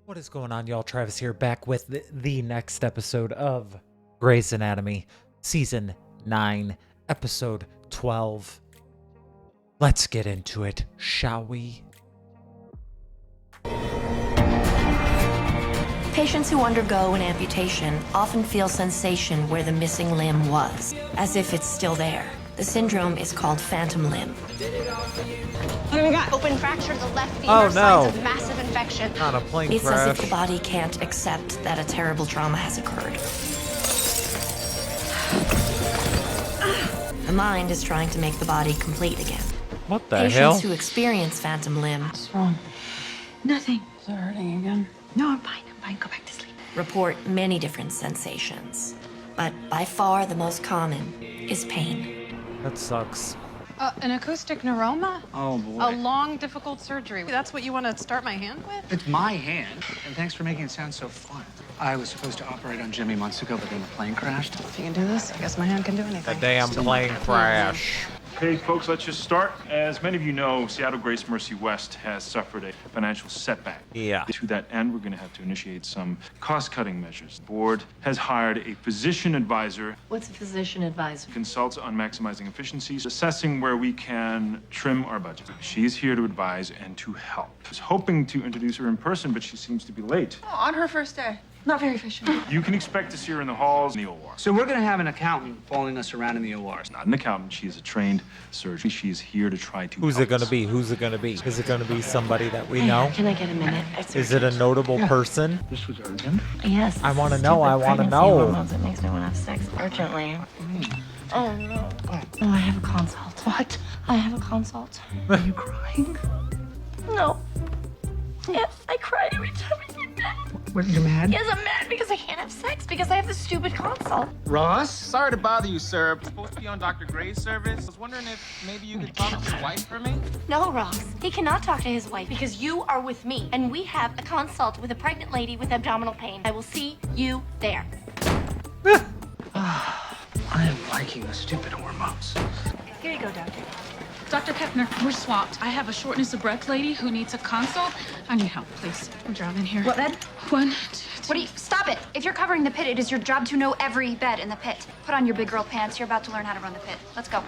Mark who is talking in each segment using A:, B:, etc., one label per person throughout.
A: What is going on, y'all? Travis here, back with the next episode of Grey's Anatomy, Season 9, Episode 12. Let's get into it, shall we?
B: Patients who undergo an amputation often feel sensation where the missing limb was, as if it's still there. The syndrome is called phantom limb.
C: What do we got? Open fracture of the left femur,
A: Oh, no.
C: signs of massive infection.
A: Not a plane
B: It's
A: crash.
B: as if the body can't accept that a terrible trauma has occurred. The mind is trying to make the body complete again.
A: What the
B: Patients
A: hell?
B: who experience phantom limb
D: What's wrong? Nothing. Is it hurting again? No, I'm fine. Go back to sleep.
B: report many different sensations, but by far the most common is pain.
A: That sucks.
E: An acoustic neuroma?
F: Oh, boy.
E: A long, difficult surgery. That's what you want to start my hand with?
F: It's my hand, and thanks for making it sound so fun. I was supposed to operate on Jimmy months ago, but then the plane crashed.
E: If you can do this, I guess my hand can do anything.
A: The damn plane crash.
G: Okay, folks, let's just start. As many of you know, Seattle Grace Mercy West has suffered a financial setback.
A: Yeah.
G: To that end, we're going to have to initiate some cost-cutting measures. The board has hired a physician advisor,
B: What's a physician advisor?
G: consults on maximizing efficiencies, assessing where we can trim our budget. She's here to advise and to help. I was hoping to introduce her in person, but she seems to be late.
D: On her first day. Not very efficient.
G: You can expect to see her in the halls, in the OR.
F: So we're gonna have an accountant following us around in the OR.
G: Not an accountant, she is a trained surgeon. She is here to try to
A: Who's
G: help
A: it gonna
G: us.
A: be? Who's it gonna be? Is it gonna be somebody that we know?
B: Can I get a minute?
A: Is it a notable person?
F: This was urgent.
B: Yes.
A: I wanna know, I wanna
B: Pregnancy
A: know.
B: hormones that makes me want to have sex urgently. Oh no. Oh, I have a consult. What? I have a consult.
F: Are you crying?
B: No. Yes, I cry every time I get mad.
F: What, you're mad?
B: Yes, I'm mad because I can't have sex because I have this stupid consult.
F: Ross?
H: Sorry to bother you, sir. I'm supposed to be on Dr. Gray's service. I was wondering if maybe you could talk to your wife for me?
I: No, Ross. He cannot talk to his wife because you are with me, and we have a consult with a pregnant lady with abdominal pain. I will see you there.
F: I am liking the stupid hormones.
I: Here you go, doctor.
D: Dr. Pepner, we're swapped. I have a shortness of breath lady who needs a consult. I need help, please. I'm drowning here.
I: What bed?
D: 1, 2,
I: What do you... Stop it. If you're covering the pit, it is your job to know every bed in the pit. Put on your big girl pants. You're about to learn how to run the pit. Let's go.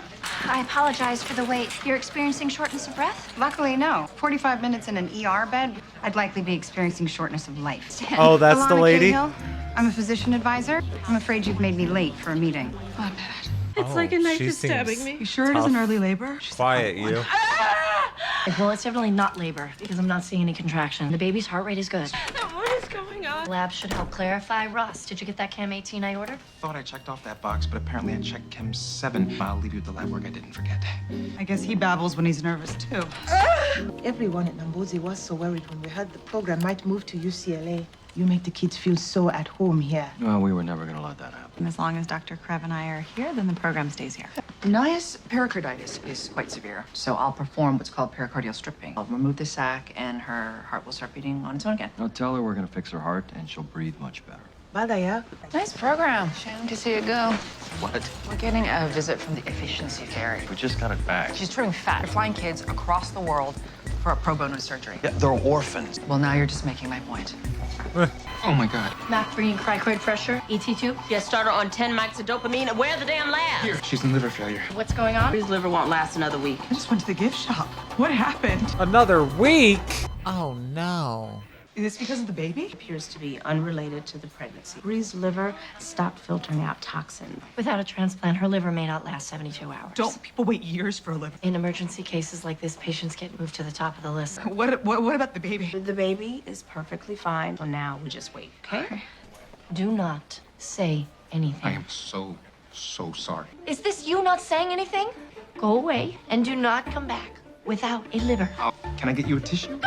I: I apologize for the wait. You're experiencing shortness of breath?
J: Luckily, no. 45 minutes in an ER bed, I'd likely be experiencing shortness of life.
A: Oh, that's the
J: Alana
A: lady?
J: Cahill. I'm a physician advisor. I'm afraid you've made me late for a meeting.
D: My bad.
A: It's like a knife is stabbing
D: You sure it isn't early labor?
A: Quiet, you.
B: Well, it's definitely not labor because I'm not seeing any contraction. The baby's heart rate is good.
D: What is going on?
B: Labs should help clarify. Ross, did you get that Chem 18 I ordered?
H: Thought I checked off that box, but apparently I checked Chem 7. I'll leave you with the lab work I didn't forget.
J: I guess he babbles when he's nervous, too.
K: Everyone at Nambozi was so worried when we heard the program might move to UCLA. You make the kids feel so at home here.
H: Well, we were never going to let that happen.
J: And as long as Dr. Krev and I are here, then the program stays here.
L: Naya's pericarditis is quite severe, so I'll perform what's called pericardial stripping. I'll remove the sac, and her heart will start beating on its own again.
H: I'll tell her we're going to fix her heart, and she'll breathe much better.
K: Badaya.
L: Nice program. Shame to see it go.
H: What?
L: We're getting a visit from the efficiency fairy.
H: We just got it back.
L: She's trimming fat. They're flying kids across the world for a pro bono surgery.
H: Yeah, they're orphans.
L: Well, now you're just making my point.
H: Oh, my God.
B: MAC bringing cricoid pressure, ET2.
M: Yes, start her on 10 mics of dopamine. And where are the damn labs?
H: Here, she's in liver failure.
B: What's going on?
M: His liver won't last another week.
K: I just went to the gift shop. What happened?
A: Another week? Oh, no.
K: Is this because of the baby?
M: Appears to be unrelated to the pregnancy. Bree's liver stopped filtering out toxin.
B: Without a transplant, her liver may not last 72 hours.
K: Don't people wait years for a liver?
B: In emergency cases like this, patients get moved to the top of the list.
K: What about the baby?
M: The baby is perfectly fine. So now we just wait, okay?
B: Do not say anything.
H: I am so sorry.
I: Is this you not saying anything?
B: Go away and do not come back without a liver.
H: Can I get you a tissue?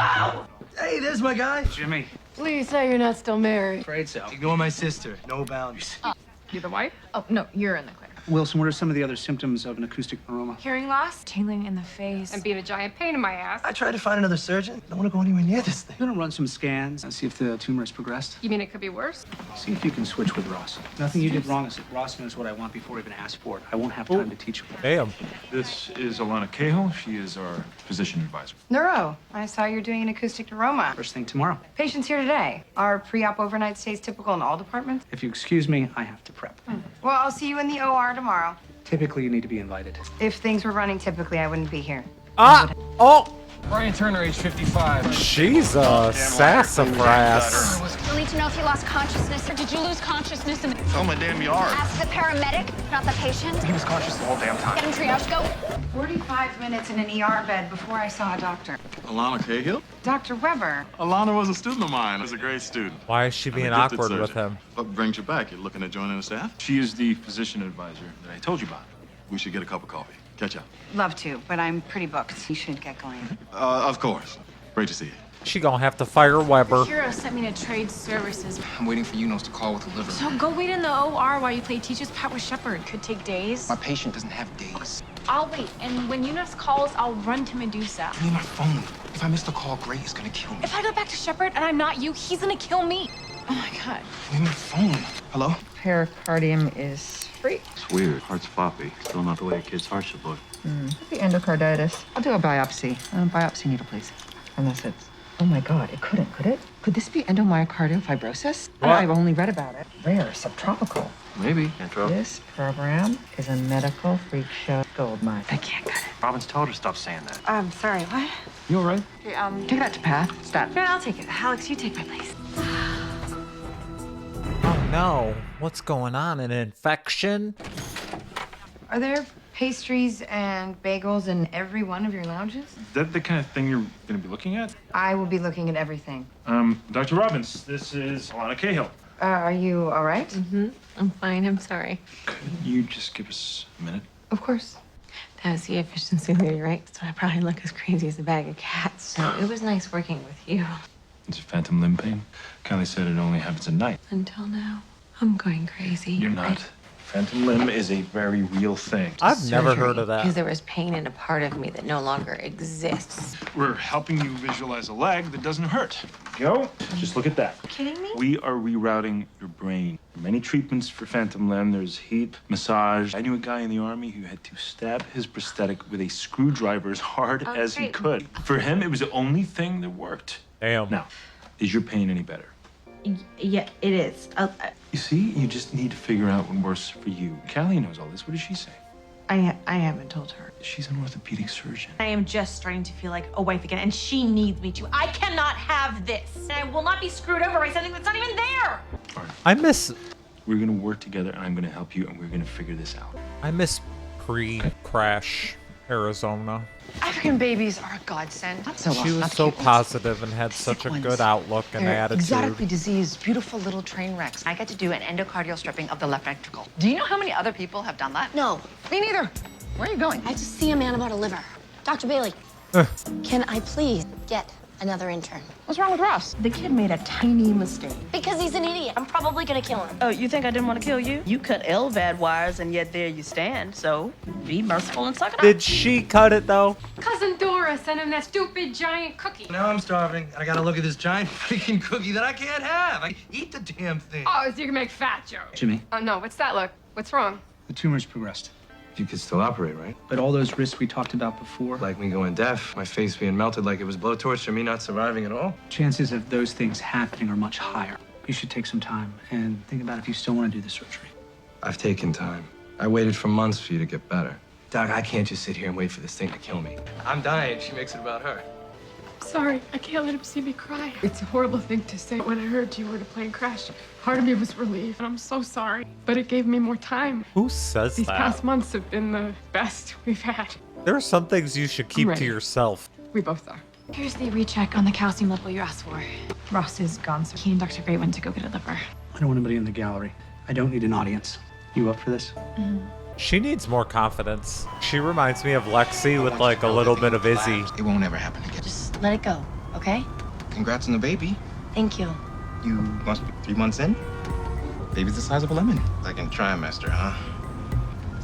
F: Hey, there's my guy. Jimmy.
E: Please say you're not still married.
F: Afraid so. Ignore my sister. No boundaries.
E: You're the wife? Oh, no, you're in the clinic.
F: Wilson, what are some of the other symptoms of an acoustic neuroma?
N: Hearing loss, tingling in the face, and being a giant pain in my ass.
O: I tried to find another surgeon. Don't want to go anywhere near this thing.
F: I'm gonna run some scans and see if the tumor has progressed.
N: You mean it could be worse?
F: See if you can switch with Ross. Nothing you did wrong is that Ross knows what I want before I even ask for it. I won't have time to teach him.
A: Damn.
G: This is Alana Cahill. She is our physician advisor.
J: Neuro. I saw you're doing an acoustic neuroma.
F: First thing tomorrow.
J: Patients here today. Are pre-op overnight stays typical in all departments?
F: If you excuse me, I have to prep.
J: Well, I'll see you in the OR tomorrow.
F: Typically, you need to be invited.
J: If things were running typically, I wouldn't be here.
A: Oh!
H: Brian Turner, age 55.
A: She's a sassafras.
I: You'll need to know if he lost consciousness or
D: Did you lose consciousness in the...
O: It's on my damn yard.
I: ask the paramedic, not the patient.
O: He was conscious the whole damn time.
I: Get him triage, go.
J: 45 minutes in an ER bed before I saw a doctor.
P: Alana Cahill?
J: Dr. Weber.
P: Alana was a student of mine. Was a great student.
A: Why is she being
P: And a gifted
A: awkward with
P: surgeon.
A: him?
P: What brings you back? You looking at joining the staff?
G: She is the physician advisor that I told you about.
P: We should get a cup of coffee. Catch up.
J: Love to, but I'm pretty booked. You should get going.
P: Of course. Great to see you.
A: She gonna have to fire Weber.
D: Hero sent me to trade services.
H: I'm waiting for Unos to call with the liver.
D: So go wait in the OR while you play teacher's pet with Shepard. Could take days.
H: My patient doesn't have days.
D: I'll wait, and when Eunice calls, I'll run to Medusa.
H: I need my phone. If I miss the call, Gray is gonna kill me.
D: If I go back to Shepard and I'm not you, he's gonna kill me. Oh my god.
H: I need my phone. Hello?
L: Pericardium is free.
Q: It's weird. Heart's floppy. Still not the way a kid's heart should look.
L: Could be endocarditis. I'll do a biopsy. Biopsy needle, please. Unless it's... Oh my God, it couldn't, could it? Could this be endomyocardial fibrosis?
A: What?
L: I've only read about it. Rare, subtropical.
Q: Maybe. Intro.
L: This program is a medical freak show goldmine. I can't cut it.
Q: Robin's told her to stop saying that.
J: I'm sorry, what?
F: You all right?
L: Okay, take that to Path. Stop.
J: No, I'll take it. Alex, you take my place.
A: Oh no. What's going on? An infection?
J: Are there pastries and bagels in every one of your lounges?
G: Is that the kind of thing you're going to be looking at?
J: I will be looking at everything.
G: Dr. Robbins, this is Alana Cahill.
J: Are you all right?
C: Mm-hmm. I'm fine. I'm sorry.
G: Could you just give us a minute?
J: Of course.
C: That was the efficiency lady, right? So I probably look as crazy as a bag of cats. So it was nice working with you.
G: It's phantom limb pain. Kylie said it only happens at night.
C: Until now. I'm going crazy.
G: You're not. Phantom limb is a very real thing.
A: I've never heard of
C: Because
A: that.
C: there was pain in a part of me that no longer exists.
G: We're helping you visualize a leg that doesn't hurt. Go. Just look at that.
J: Kidding me?
G: We are rerouting your brain. Many treatments for phantom limb. There's heat, massage. I knew a guy in the army who had to stab his prosthetic with a screwdriver as hard as he could. For him, it was the only thing that worked.
A: Damn.
G: Now, is your pain any better?
M: Yeah, it is.
G: You see, you just need to figure out what works for you. Callie knows all this. What does she say?
M: I haven't told her.
G: She's an orthopedic surgeon.
M: I am just starting to feel like a wife again, and she needs me to. I cannot have this. And I will not be screwed over by something that's not even there.
A: I miss
G: We're gonna work together, and I'm gonna help you, and we're gonna figure this out.
A: pre-crash Arizona.
J: African babies are a godsend.
A: She was so positive and had such a good outlook and attitude.
L: Exotically diseased, beautiful little train wrecks. I got to do an endocardial stripping of the left ventricle. Do you know how many other people have done that?
B: No.
L: Me neither. Where are you going?
B: I have to see a man about a liver. Dr. Bailey, can I please get another intern?
L: What's wrong with Ross?
M: The kid made a tiny mistake.
B: Because he's an idiot. I'm probably gonna kill him.
M: Oh, you think I didn't want to kill you? You cut LVAD wires, and yet there you stand. So be merciful and suck it up.
A: Did she cut it though?
D: Cousin Dora sent him that stupid giant cookie.
O: Now I'm starving. I gotta look at this giant freaking cookie that I can't have. I eat the damn thing.
D: Oh, so you can make fat jokes.
F: Jimmy,
D: Oh no, what's that look? What's wrong?
F: the tumor's progressed.
Q: You could still operate, right?
F: But all those risks we talked about before,
Q: Like me going deaf, my face being melted like it was blowtorch, and me not surviving at all.
F: chances of those things happening are much higher. You should take some time and think about if you still want to do the surgery.
Q: I've taken time. I waited for months for you to get better. Doc, I can't just sit here and wait for this thing to kill me. I'm dying. She makes it about her.
D: Sorry, I can't let him see me cry. It's a horrible thing to say. When I heard you were in a plane crash, part of me was relieved. And I'm so sorry, but it gave me more time.
A: Who says
D: These
A: that?
D: past months have been the best we've had.
A: There are some things you should keep to
D: ready.
A: yourself.
D: We both are. Here's the recheck on the calcium level you asked for. Ross is gone, so he and Dr. Gray went to go get a liver.
F: I don't want anybody in the gallery. I don't need an audience. You up for this?
A: She needs more confidence. She reminds me of Lexi with like a little bit of Izzy.
H: It won't ever happen again.
B: Just let it go, okay?
H: Congrats on the baby.
B: Thank you.
H: You must be 3 months in? Baby's the size of a lemon. Second trimester, huh?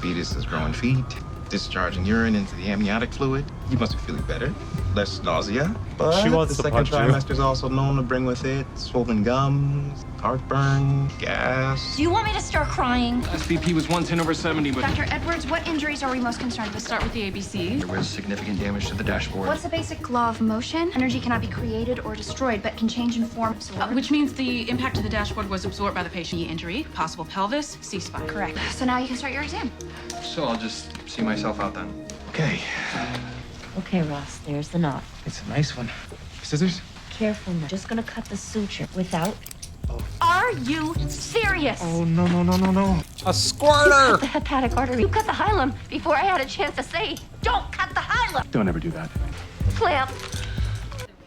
R: Fetus is growing feet, discharging urine into the amniotic fluid. You must be feeling better. Less nausea. But
A: She wants
R: the
A: to
R: second
A: punch you.
R: trimester is also known to bring with it swollen gums, heartburn, gas.
I: Do you want me to start crying?
Q: SBP was 110/70, but
I: Dr. Edwards, what injuries are we most concerned with?
N: Start with the ABC.
Q: there was significant damage to the dashboard.
I: What's the basic law of motion? Energy cannot be created or destroyed, but can change in form.
N: Which means the impact to the dashboard was absorbed by the patient. Injury, possible pelvis, C-spine.
I: Correct. So now you can start your exam.
Q: So I'll just see myself out then.
R: Okay,
B: Okay, Ross, there's the knot.
R: it's a nice one. Scissors?
B: Careful now. Just gonna cut the suture without.
I: Are you serious?
R: Oh, no, no, no, no, no.
A: A squirter!
I: The hepatic artery. You cut the hilum before I had a chance to say, don't cut the hilum.
G: Don't ever do that.
I: Clamp.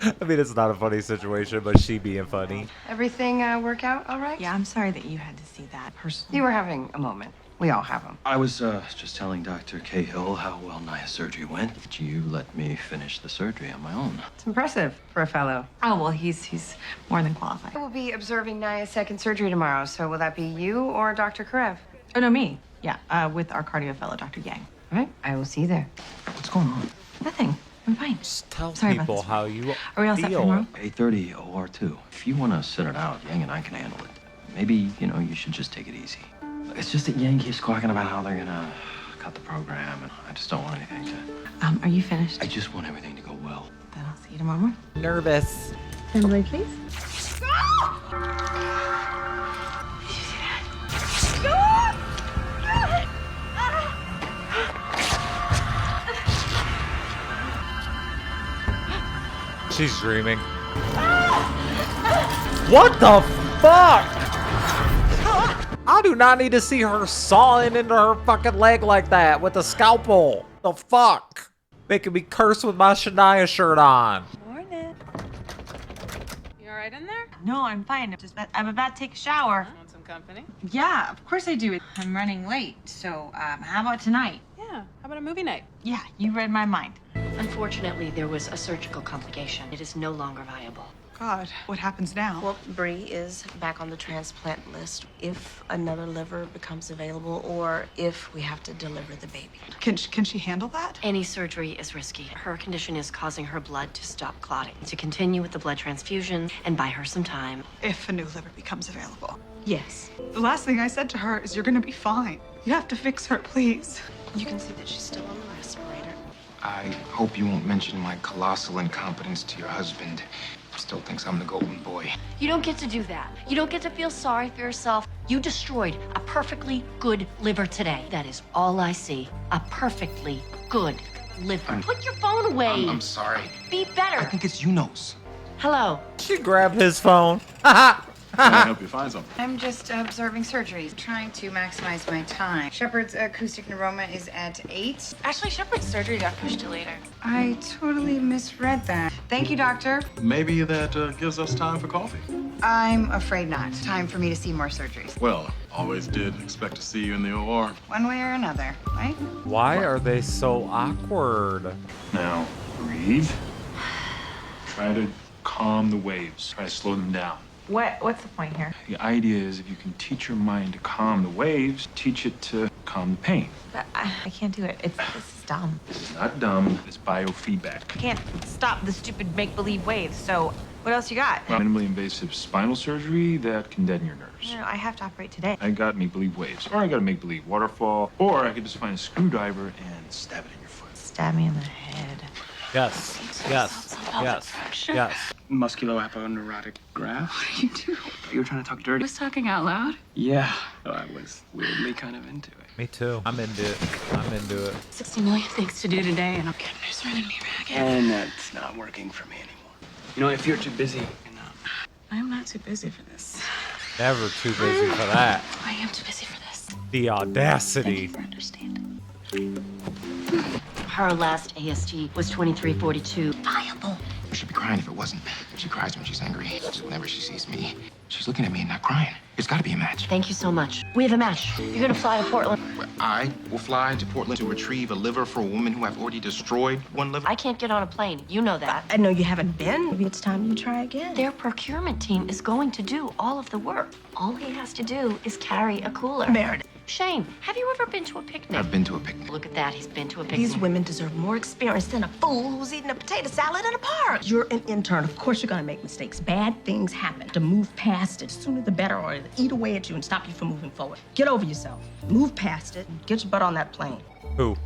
A: I mean, it's not a funny situation, but she being funny.
J: Everything work out all right?
M: Yeah, I'm sorry that you had to see that personally.
J: You were having a moment. We all have them.
S: I was just telling Dr. Cahill how well Naya's surgery went. You let me finish the surgery on my own.
J: It's impressive for a fellow.
M: Oh, well, he's more than qualified.
J: I will be observing Naya's second surgery tomorrow, so will that be you or Dr. Karev?
M: Oh, no, me. Yeah, with our cardio fellow, Dr. Yang.
J: All right, I will see you there.
R: What's going on?
M: Nothing. I'm fine.
A: Just tell
M: Sorry about
A: people
M: this.
A: how you
M: Are we all set for
A: feel.
M: tomorrow?
S: 8:30 OR2. If you want to sit it out, Yang and I can handle it. Maybe, you should just take it easy. It's just that Yang keeps talking about how they're gonna cut the program, and I just don't want anything to...
M: Are you finished?
S: I just want everything to go well.
M: Then I'll see you tomorrow morning.
A: Nervous.
M: Assembly, please.
A: She's dreaming. What the fuck? I do not need to see her sawing into her fucking leg like that with a scalpel. The fuck? Making me curse with my Shania shirt on.
E: Morning. You all right in there?
M: No, I'm fine. Just that I'm about to take a shower.
E: Want some company?
M: Yeah, of course I do. I'm running late, so how about tonight?
E: Yeah. How about a movie night?
M: Yeah, you read my mind.
B: Unfortunately, there was a surgical complication. It is no longer viable.
T: God, what happens now?
U: Well, Bree is back on the transplant list if another liver becomes available or if we have to deliver the baby.
T: Can she handle that?
B: Any surgery is risky. Her condition is causing her blood to stop clotting. To continue with the blood transfusion and buy her some time.
T: If a new liver becomes available.
B: Yes.
T: The last thing I said to her is, you're gonna be fine. You have to fix her, please.
U: You can see that she's still on the respirator.
R: I hope you won't mention my colossal incompetence to your husband. Still thinks I'm the golden boy.
B: You don't get to do that. You don't get to feel sorry for yourself. You destroyed a perfectly good liver today. That is all I see. A perfectly good liver. Put your phone away.
R: I'm sorry.
B: Be better.
R: I think it's Unos.
B: Hello.
A: She grabbed his phone.
P: Can I help you find something?
J: I'm just observing surgeries, trying to maximize my time. Shepard's acoustic neuroma is at 8.
M: Actually, Shepard's surgery got pushed to later.
J: I totally misread that. Thank you, doctor.
P: Maybe that gives us time for coffee.
J: I'm afraid not. Time for me to see more surgeries.
P: Well, always did expect to see you in the OR.
J: One way or another, right?
A: Why are they so awkward?
G: Now, breathe. Try to calm the waves. Try to slow them down.
M: What's the point here?
G: The idea is if you can teach your mind to calm the waves, teach it to calm the pain.
M: But I can't do it. This is dumb.
G: This is not dumb, it's biofeedback.
M: I can't stop the stupid make-believe waves, so what else you got?
G: Minimally invasive spinal surgery that can deaden your nerves.
M: No, I have to operate today.
G: I got make-believe waves, or I got a make-believe waterfall, or I could just find a screwdriver and stab it in your foot.
M: Stab me in the head.
A: Yes. Yes. Yes. Yes.
Q: Musculoaponeurotic graft. What are you doing? You were trying to talk dirty.
N: I was talking out loud.
Q: Yeah. I was weirdly kind of into it.
A: Me too. I'm into it. I'm into it.
N: 60 million things to do today, and I'm getting news running me back.
Q: And that's not working for me anymore. You know, if you're too busy,
N: I'm not too busy for this.
A: Never too busy for that.
N: I am too busy for this.
A: The audacity.
N: For understanding.
B: Her last AST was 2342.
R: Viable. She'd be crying if it wasn't. She cries when she's angry. Just whenever she sees me. She's looking at me and not crying. It's got to be a match.
B: Thank you so much. We have a match. You're gonna fly to Portland.
R: I will fly to Portland to retrieve a liver for a woman who I've already destroyed one liver.
B: I can't get on a plane. You know that.
U: I know you haven't been. Maybe it's time you try again.
B: Their procurement team is going to do all of the work. All he has to do is carry a cooler.
U: Meredith,
B: Shane, have you ever been to a picnic?
R: I've been to a picnic.
B: Look at that, he's been to a picnic.
U: These women deserve more experience than a fool who's eating a potato salad in a park. You're an intern. Of course you're gonna make mistakes. Bad things happen. To move past it, sooner the better, or it'll eat away at you and stop you from moving forward. Get over yourself. Move past it and get your butt on that plane.
A: Who?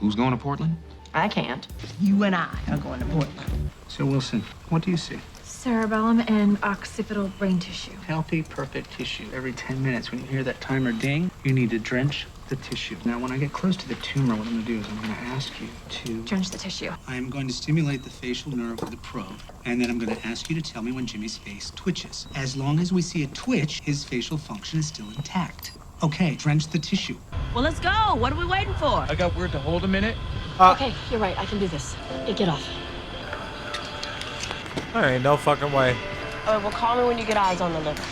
R: Who's going to Portland?
U: I can't. You and I are going to Portland.
F: So, Wilson, what do you see?
C: Cerebellum and occipital brain tissue.
F: Healthy, perfect tissue. Every 10 minutes, when you hear that timer ding, you need to drench the tissue. Now, when I get close to the tumor, what I'm going to do is I'm going to ask you to...
C: Drench the tissue.
F: I'm going to stimulate the facial nerve with a probe, and then I'm going to ask you to tell me when Jimmy's face twitches. As long as we see a twitch, his facial function is still intact. Okay, drench the tissue.
U: Well, let's go. What are we waiting for?
H: I got word to hold a minute.
B: Okay, you're right. I can do this. Yeah, get off.
A: Alright, no fucking way.
U: All right, well, call me when you get eyes on the liver.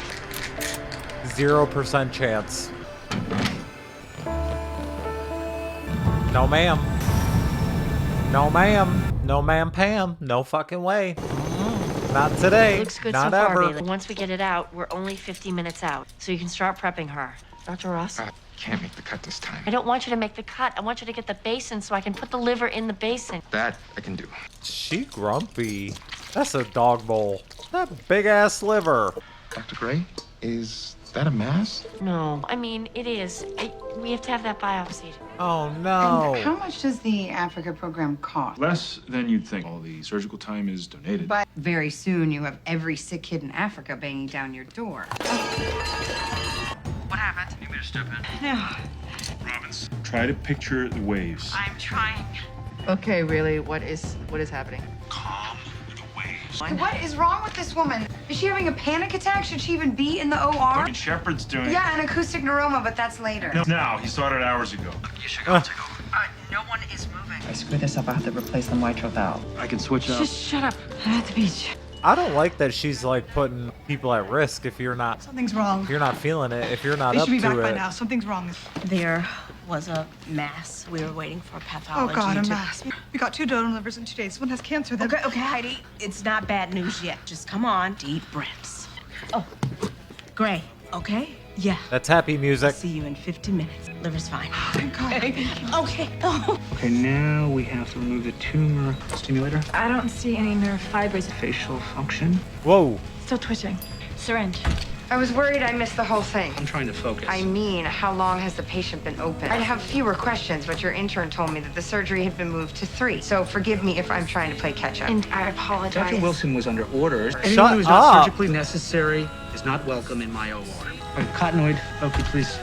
A: 0% chance. No, ma'am. No, ma'am. No, ma'am, Pam. No fucking way. Not today.
B: Looks good
A: Not
B: so far,
A: ever.
B: Bailey. Once we get it out, we're only 50 minutes out, so you can start prepping her. Dr. Ross?
R: I can't make the cut this time.
B: I don't want you to make the cut. I want you to get the basin so I can put the liver in the basin.
R: That I can do.
A: She grumpy. That's a dog bowl. That big ass liver.
R: Dr. Gray, is that a mass?
B: No, I mean, it is. We have to have that biopsied.
A: Oh, no.
J: And how much does the Africa program cost?
G: Less than you'd think. All the surgical time is donated.
J: But very soon you have every sick kid in Africa banging down your door.
T: What happened?
P: You need me to step in?
T: No.
P: Robbins.
G: Try to picture the waves.
T: I'm trying.
L: Okay, really, what is happening?
P: Calm the waves.
J: What is wrong with this woman? Is she having a panic attack? Should she even be in the OR?
G: Fucking Shepard's doing
J: Yeah, an acoustic neuroma, but that's later.
G: No, now. He started hours ago.
P: You should go. Take over.
T: No one is moving.
L: I screw this up, I have to replace the mitral valve.
S: I can switch out.
C: Just shut up. I'm at the beach.
A: I don't like that she's like putting people at risk if you're not
T: Something's wrong.
A: if you're not feeling it, if you're not
T: They
A: up
T: should be back
A: to
T: by
A: it.
T: now. Something's wrong.
U: There was a mass. We were waiting for
T: Oh,
U: pathology.
T: God, a
U: to-
T: mass. We got 2 donor livers in 2 days. One has cancer. Then...
U: Okay, Heidi. It's not bad news yet. Just come on. Deep breaths. Oh, Gray, okay? Yeah.
A: That's happy music.
U: See you in 50 minutes. Liver's fine.
T: Thank God.
U: Okay. Oh.
F: Okay, now we have to remove the tumor stimulator.
C: I don't see any nerve fibers.
F: Facial function.
A: Whoa.
C: Still twitching. Syringe.
J: I was worried I missed the whole thing.
F: I'm trying to focus.
J: I mean, how long has the patient been open? I'd have fewer questions, but your intern told me that the surgery had been moved to 3. So forgive me if I'm trying to play catch up.
C: And I apologize.
F: Dr. Wilson was under orders. Anyone who's not surgically necessary is not welcome in my OR. Cottonoid, okay, please.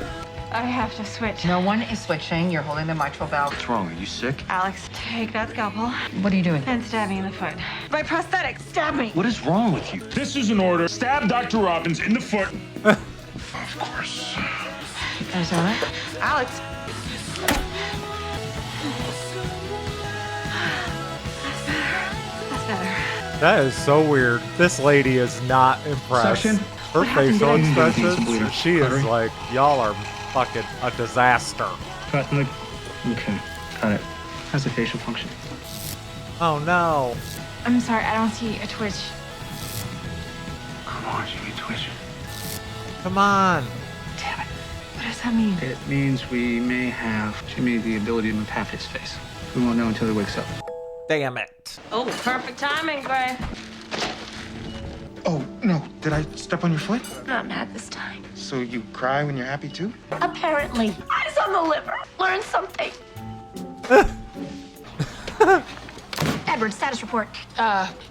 C: I have to switch.
L: No one is switching. You're holding the mitral valve.
S: What's wrong? Are you sick?
C: Alex, take that scalpel
L: What are you doing?
C: and stab me in the foot. My prosthetic, stab me.
S: What is wrong with you?
G: This is an order. Stab Dr. Robbins in the foot.
R: Of course.
C: You guys all right?
J: Alex,
C: That's better.
A: That is so weird. This lady is not impressed.
F: Suction.
A: Her facial
F: Did I-
A: expressions, she is like, y'all are fucking a disaster.
F: Cottonoid. Okay, got it. How's the facial function?
A: Oh no.
C: I'm sorry, I don't see a twitch.
F: Come on, Jimmy, twitch.
A: Come on.
C: Damn it. What does that mean?
F: It means we may have Jimmy the ability to move half his face. We won't know until he wakes up.
A: Damn it.
U: Oh, perfect timing, Gray.
R: Oh, no. Did I step on your foot?
B: Not mad this time.
R: So you cry when you're happy too?
B: Apparently. Eyes on the liver. Learn something.
I: Edward, status report.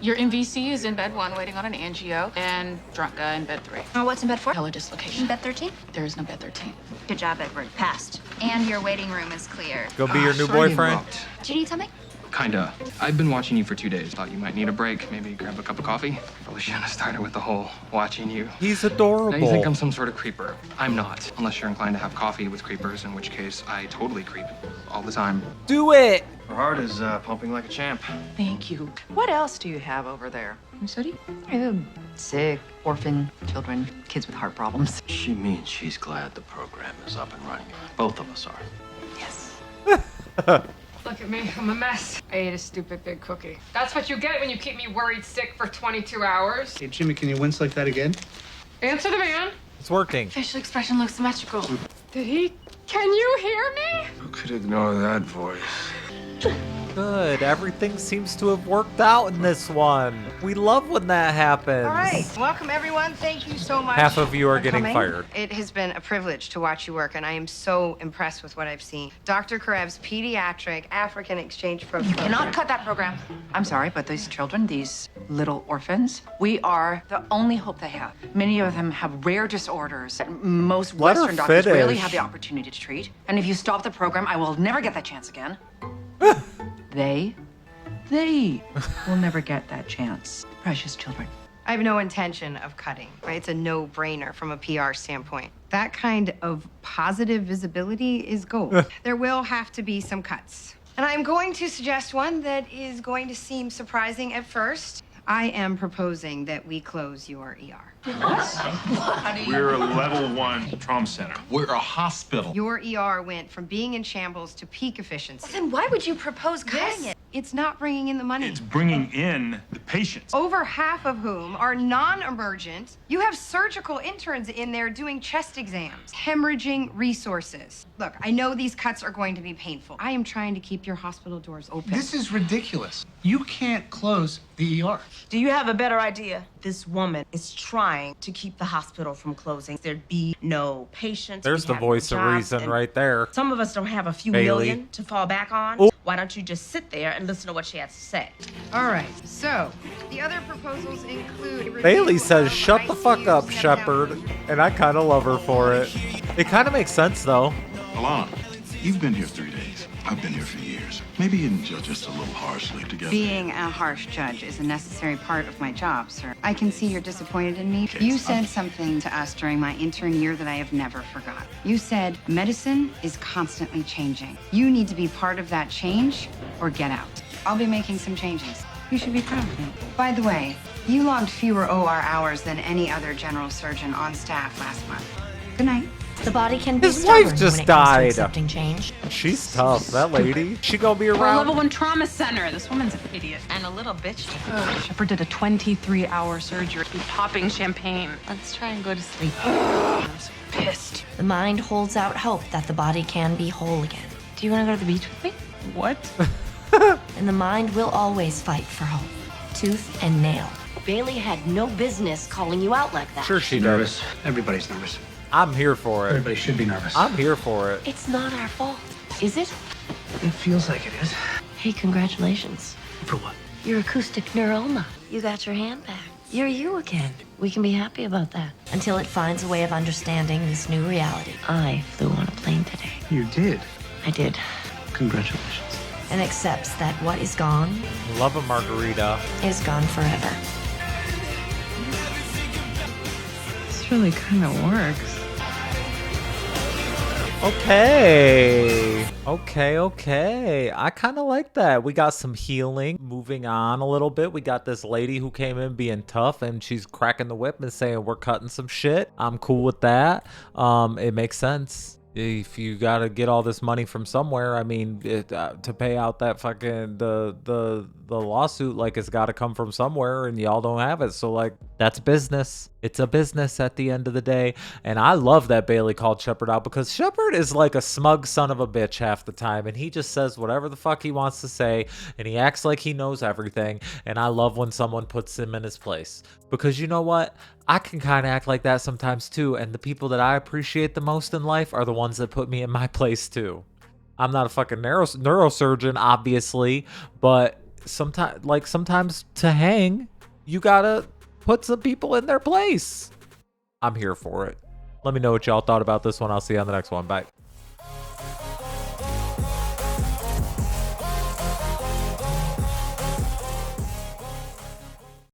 N: Your MVC is in bed 1 waiting on an angio, and drunk guy in bed 3.
I: What's in bed 4?
N: Pelvic dislocation.
I: Bed 13?
N: There is no bed 13.
I: Good job, Edward. Passed. And your waiting room is clear.
A: Go be your new
R: Sorry to
A: boyfriend.
R: interrupt.
I: Do you need something?
Q: Kinda. I've been watching you for 2 days. Thought you might need a break. Maybe grab a cup of coffee. Probably shouldn't have started with the whole watching you.
A: He's
Q: Now you think
A: adorable.
Q: I'm some sort of creeper. I'm not. Unless you're inclined to have coffee with creepers, in which case I totally creep. All the time.
A: Do it.
S: Her heart is pumping like a champ.
L: Thank you. What else do you have over there? You study? Sick, orphan, children, kids with heart problems.
S: She means she's glad the program is up and running. Both of us are.
L: Yes.
D: Look at me, I'm a mess. I ate a stupid big cookie. That's what you get when you keep me worried sick for 22 hours.
F: Hey, Jimmy, can you wince like that again?
D: Answer the man.
A: It's working.
C: Facial expression looks symmetrical.
D: Can you hear me?
Q: Who could ignore that voice?
A: Good. Everything seems to have worked out in this one. We love when that happens.
J: All right, welcome everyone. Thank you so much.
A: Half of you are
J: for
A: getting
J: coming.
A: fired.
J: It has been a privilege to watch you work, and I am so impressed with what I've seen. Dr. Karev's pediatric African exchange program.
N: You cannot cut that program. I'm sorry, but these children, these little orphans, we are the only hope they have. Many of them have rare disorders that most
A: Let her
N: Western doctors rarely
A: finish.
N: have the opportunity to treat. And if you stop the program, I will never get that chance again. They will never get that chance. Precious children.
J: I have no intention of cutting, right? It's a no-brainer from a PR standpoint. That kind of positive visibility is gold. There will have to be some cuts. And I'm going to suggest one that is going to seem surprising at first. I am proposing that we close your ER.
G: We're a level 1 trauma center.
R: We're a hospital.
J: Your ER went from being in shambles to peak efficiency.
B: Then why would you propose cutting it?
J: It's not bringing in the money.
G: It's bringing in the patients.
J: Over half of whom are non-emergent. You have surgical interns in there doing chest exams, hemorrhaging resources. Look, I know these cuts are going to be painful. I am trying to keep your hospital doors open.
F: This is ridiculous. You can't close the ER.
U: Do you have a better idea? This woman is trying to keep the hospital from closing. There'd be no patients.
A: There's
U: we'd
A: the
U: have no
A: voice of
U: jobs,
A: reason
U: and
A: right there.
U: Some of us don't have a few
A: Bailey.
U: million to fall back on.
A: Oh.
U: Why don't you just sit there and listen to what she has to say?
J: All right, so the other proposals include...
A: Bailey says, shut the fuck up, Shepard. And I kind of love her for it. It kind of makes sense, though.
P: Alana, you've been here 3 days. I've been here for years. Maybe you can judge us a little harshly together.
J: Being a harsh judge is a necessary part of my job, sir. I can see you're disappointed in me. You said something to us during my intern year that I have never forgot. You said, medicine is constantly changing. You need to be part of that change or get out. I'll be making some changes. You should be proud of me. By the way, you logged fewer OR hours than any other general surgeon on staff last month. Good night.
B: The body can be
A: His
B: stubborn
A: wife just
B: when it comes to
A: died.
B: accepting change.
A: She's tough. That lady. She gonna be
N: We're a
A: around.
N: level 1 trauma center. This woman's an idiot.
U: And a little bitch.
N: Shepard did a 23-hour surgery. Popping champagne.
U: Let's try and go to sleep.
N: I'm so pissed.
B: The mind holds out hope that the body can be whole again.
U: Do you want to go to the beach with me?
N: What?
B: And the mind will always fight for hope, tooth and nail.
K: Bailey had no business calling you out like that.
A: Sure she does.
F: Nervous. Everybody's nervous.
A: I'm here for it.
F: Everybody should be nervous.
A: I'm here for it.
K: It's not our fault, is it?
F: It feels like it is.
K: Hey, congratulations.
F: For what?
K: Your acoustic neuroma. You got your hand back. You're you again. We can be happy about that.
B: Until it finds a way of understanding this new reality.
K: I flew on a plane today.
F: You did.
K: I did.
F: Congratulations.
B: And accepts that what is gone
A: Love a margarita.
B: is gone forever.
C: This really kind of works.
A: Okay. Okay. I kind of like that. We got some healing. Moving on a little bit. We got this lady who came in being tough and she's cracking the whip and saying, we're cutting some shit. I'm cool with that. It makes sense. If you gotta get all this money from somewhere, I mean, to pay out that fucking the lawsuit, like it's got to come from somewhere, and y'all don't have it. So like, that's business. It's a business at the end of the day. And I love that Bailey called Shepard out, because Shepard is like a smug son of a bitch half the time, and he just says whatever the fuck he wants to say, and he acts like he knows everything. And I love when someone puts him in his place, because you know what? I can kind of act like that sometimes too, and the people that I appreciate the most in life are the ones that put me in my place too. I'm not a fucking neurosurgeon, obviously, but sometimes to hang, you gotta put some people in their place. I'm here for it. Let me know what y'all thought about this one. I'll see you on the next one. Bye.